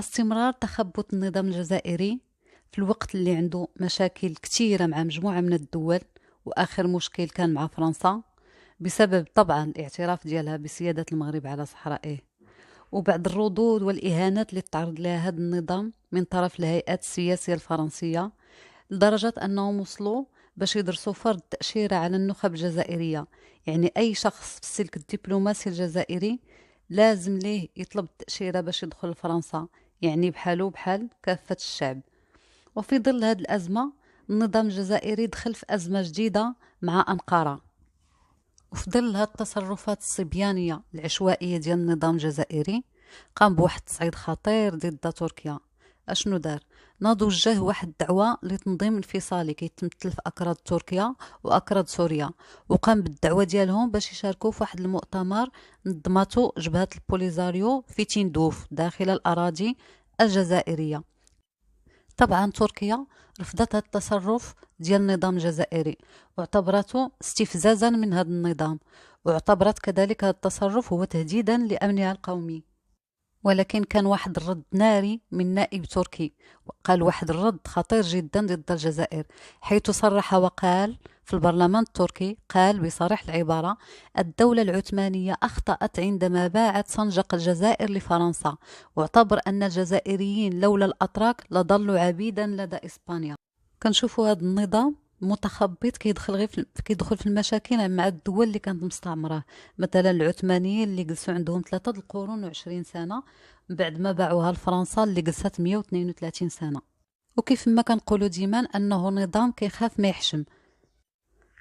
استمرار تخبط النظام الجزائري في الوقت اللي عنده مشاكل كثيرة مع مجموعة من الدول، وآخر مشكل كان مع فرنسا بسبب طبعا الاعتراف ديالها بسيادة المغرب على صحرائه، وبعد الردود والإهانات اللي تعرض لها هذا النظام من طرف الهيئات السياسية الفرنسية، لدرجة أنهم وصلوا باش يدرسوا فرض تأشيرة على النخب الجزائرية. يعني أي شخص في السلك الدبلوماسي الجزائري لازم ليه يطلب التأشيرة باش يدخل لفرنسا، يعني بحاله بحال كافة الشعب. وفي ظل هذه الأزمة النظام الجزائري دخل في أزمة جديدة مع أنقرة، وفي ظل هذه التصرفات الصبيانية العشوائية ديال النظام الجزائري قام بواحد التصعيد خطير ضد تركيا. اشنو دار؟ ناض وجه واحد الدعوة لتنظيم انفصالي كيتمثل في أكراد تركيا وأكراد سوريا، وقام بالدعوة ديالهم باش يشاركوا في واحد المؤتمر نظمته جبهة البوليزاريو في تندوف داخل الأراضي الجزائرية. طبعا تركيا رفضت هذا التصرف ديال النظام الجزائري واعتبرته استفزازا من هذا النظام، واعتبرت كذلك هذا التصرف هو تهديدا لأمنها القومي. ولكن كان واحد الرد ناري من نائب تركي، قال واحد الرد خطير جدا ضد الجزائر، حيث صرح وقال في البرلمان التركي، قال بصريح العبارة: الدولة العثمانية أخطأت عندما باعت سنجق الجزائر لفرنسا، واعتبر أن الجزائريين لولا الأتراك لظلوا عبيدا لدى إسبانيا. كنشوفوا هذا النظام متخبط كيدخل في المشاكل مع الدول اللي كانت مستعمره، مثلا العثمانيين اللي جلسوا عندهم 3 القرون و20 سنه بعد ما باعوها لفرنسا اللي جلست 132 سنه. وكيف ما كنقولوا ديما انه نظام كيخاف ما يحشم.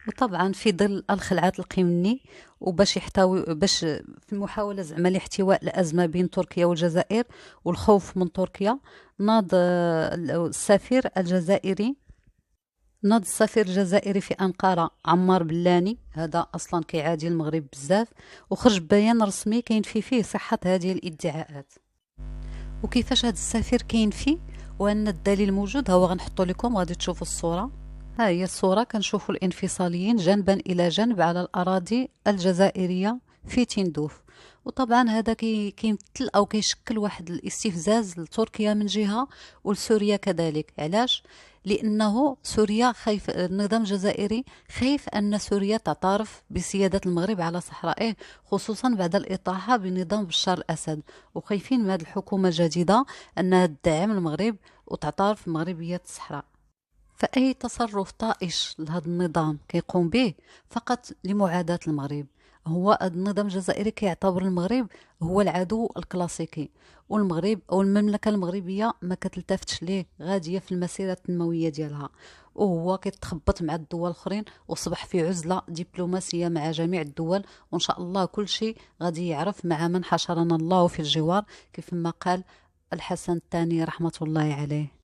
وطبعا في ظل الخلعات القمني وباش يحتوي باش في المحاوله زعما لاحتواء الازمه بين تركيا والجزائر والخوف من تركيا، ناض السفير الجزائري في أنقرة عمار بلاني، هذا أصلا كيعادي المغرب بزاف، وخرج بيان رسمي كاين فيه صحة هذه الادعاءات. وكيفاش هذا السفير كاين فيه وأن الدليل موجود هو غنحطو لكم، غادي تشوفوا الصورة. ها هي الصورة، كنشوفوا الانفصاليين جنبا إلى جنب على الأراضي الجزائرية في تندوف. وطبعا هذا كيمثل أو كيشكل واحد الاستفزاز لتركيا من جهة ولسوريا كذلك. علاش؟ لأنه سوريا خايف، النظام الجزائري خايف أن سوريا تعترف بسيادة المغرب على صحرائه، خصوصا بعد الإطاحة بنظام بشار الأسد، وخايفين من هذه الحكومة الجديدة أنها تدعم المغرب وتعترف بمغربية الصحراء. فأي تصرف طائش لهذا النظام كيقوم به فقط لمعاداة المغرب. هو النظام الجزائري كيعتبر المغرب هو العدو الكلاسيكي، والمغرب أو المملكة المغربية ما كتلتفتش ليه، غادية في المسيرة التنموية ديالها، وهو كيتخبط مع الدول الآخرين وصبح في عزلة دبلوماسية مع جميع الدول. وإن شاء الله كل شيء غادي يعرف مع من حشرنا الله في الجوار، كيف ما قال الحسن الثاني رحمة الله عليه.